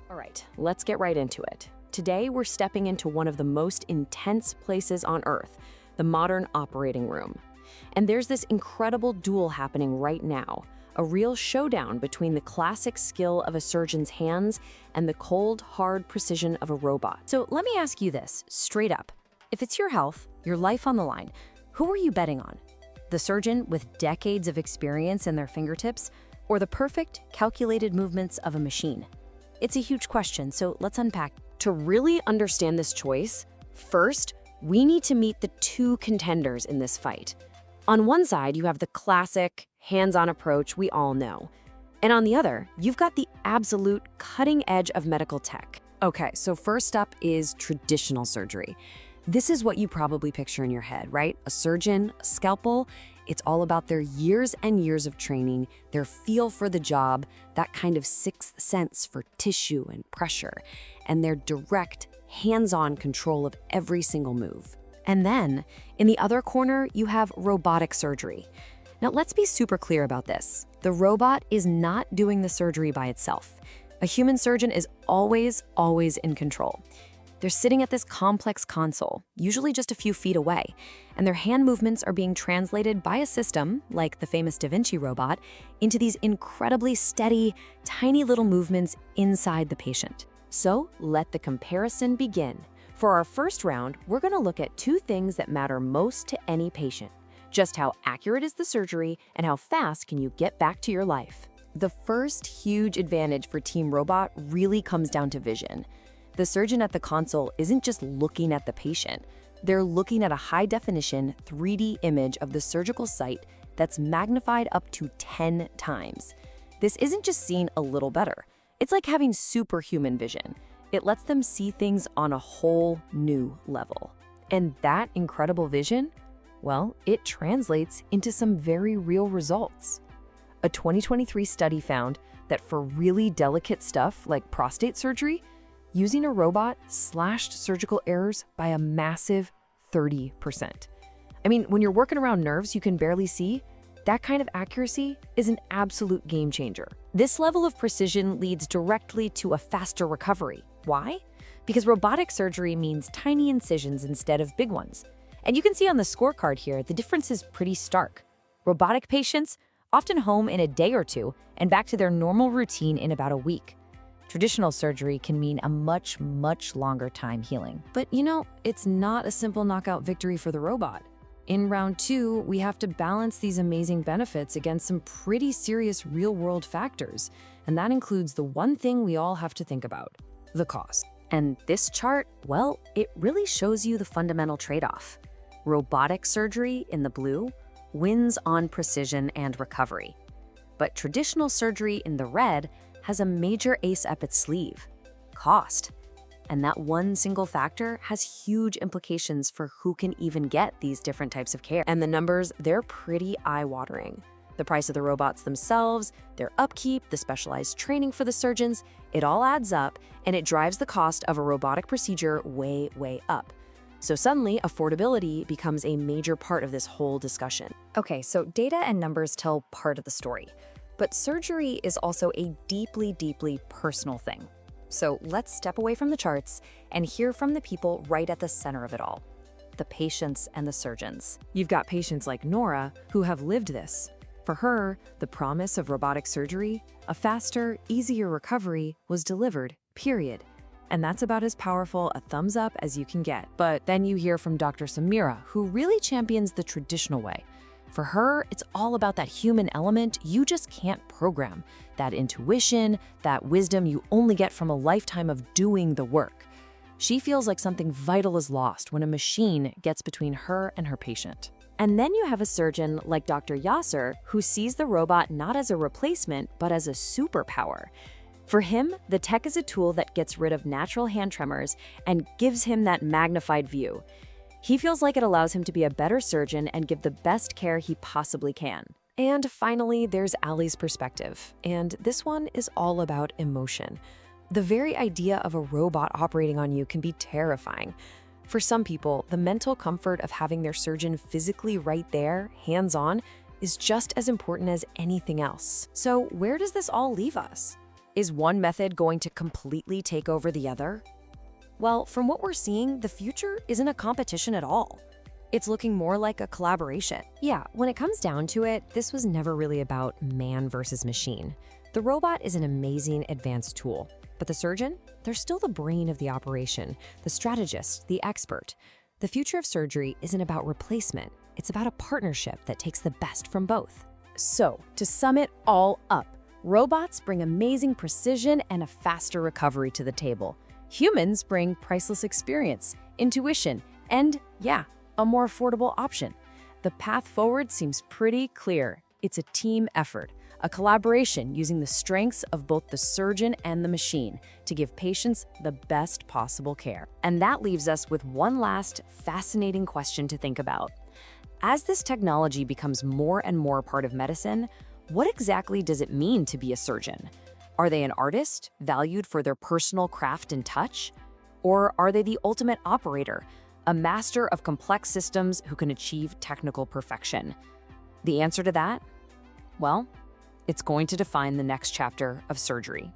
All right, let's get right into it. Today, we're stepping into one of the most intense places on Earth, the modern operating room. And there's this incredible duel happening right now, a real showdown between the classic skill of a surgeon's hands and the cold, hard precision of a robot. So let me ask you this, straight up. If it's your health, your life on the line, who are you betting on? The surgeon with decades of experience in their fingertips, or the perfect, calculated movements of a machine? It's a huge question, so let's unpack. To really understand this choice, first, we need to meet the two contenders in this fight. On one side, you have the classic, hands-on approach we all know. And on the other, you've got the absolute cutting edge of medical tech. Okay, so first up is traditional surgery. This is what you probably picture in your head, right? A surgeon, a scalpel. It's all about their years and years of training, their feel for the job, that kind of sixth sense for tissue and pressure, and their direct, hands-on control of every single move. And then, in the other corner, you have robotic surgery. Now, let's be super clear about this. The robot is not doing the surgery by itself. A human surgeon is always in control. They're sitting at this complex console, usually just a few feet away, and their hand movements are being translated by a system, like the famous Da Vinci robot, into these incredibly steady, tiny little movements inside the patient. So let the comparison begin. For our first round, we're going to look at two things that matter most to any patient. Just how accurate is the surgery and how fast can you get back to your life. The first huge advantage for Team Robot really comes down to vision. The surgeon at the console isn't just looking at the patient. They're looking at a high-definition 3D image of the surgical site that's magnified up to 10 times. This isn't just seeing a little better. It's like having superhuman vision. It lets them see things on a whole new level. And that incredible vision, well, it translates into some very real results. A 2023 study found that for really delicate stuff like prostate surgery, using a robot slashed surgical errors by a massive 30%. I mean, when you're working around nerves you can barely see, that kind of accuracy is an absolute game changer. This level of precision leads directly to a faster recovery. Why? Because robotic surgery means tiny incisions instead of big ones. And you can see on the scorecard here, the difference is pretty stark. Robotic patients often home in a day or two and back to their normal routine in about a week. Traditional surgery can mean a much longer time healing. But it's not a simple knockout victory for the robot. In round 2, we have to balance these amazing benefits against some pretty serious real-world factors. And that includes the one thing we all have to think about, the cost. And this chart, well, it really shows you the fundamental trade-off. Robotic surgery, in the blue, wins on precision and recovery. But traditional surgery, in the red, has a major ace up its sleeve, cost. And that one single factor has huge implications for who can even get these different types of care. And the numbers, they're pretty eye-watering. The price of the robots themselves, their upkeep, the specialized training for the surgeons, it all adds up, and it drives the cost of a robotic procedure way up. So suddenly, affordability becomes a major part of this whole discussion. Okay, so data and numbers tell part of the story. But surgery is also a deeply personal thing. So let's step away from the charts and hear from the people right at the center of it all, the patients and the surgeons. You've got patients like Nora who have lived this. For her, the promise of robotic surgery, a faster, easier recovery, was delivered, period. And that's about as powerful a thumbs up as you can get. But then you hear from Dr. Samira, who really champions the traditional way. For her, it's all about that human element you just can't program, that intuition, that wisdom you only get from a lifetime of doing the work. She feels like something vital is lost when a machine gets between her and her patient. And then you have a surgeon like Dr. Yasser, who sees the robot not as a replacement, but as a superpower. For him, the tech is a tool that gets rid of natural hand tremors and gives him that magnified view. He feels like it allows him to be a better surgeon and give the best care he possibly can. And finally, there's Allie's perspective. And this one is all about emotion. The very idea of a robot operating on you can be terrifying. For some people, the mental comfort of having their surgeon physically right there, hands-on, is just as important as anything else. So where does this all leave us? Is one method going to completely take over the other? Well, from what we're seeing, the future isn't a competition at all. It's looking more like a collaboration. Yeah, when it comes down to it, this was never really about man versus machine. The robot is an amazing advanced tool, but the surgeon, they're still the brain of the operation, the strategist, the expert. The future of surgery isn't about replacement. It's about a partnership that takes the best from both. So, to sum it all up, robots bring amazing precision and a faster recovery to the table. Humans bring priceless experience, intuition, and, yeah, a more affordable option. The path forward seems pretty clear. It's a team effort, a collaboration using the strengths of both the surgeon and the machine to give patients the best possible care. And that leaves us with one last fascinating question to think about. As this technology becomes more and more part of medicine, what exactly does it mean to be a surgeon? Are they an artist, valued for their personal craft and touch? Or are they the ultimate operator, a master of complex systems who can achieve technical perfection? The answer to that? Well, it's going to define the next chapter of surgery.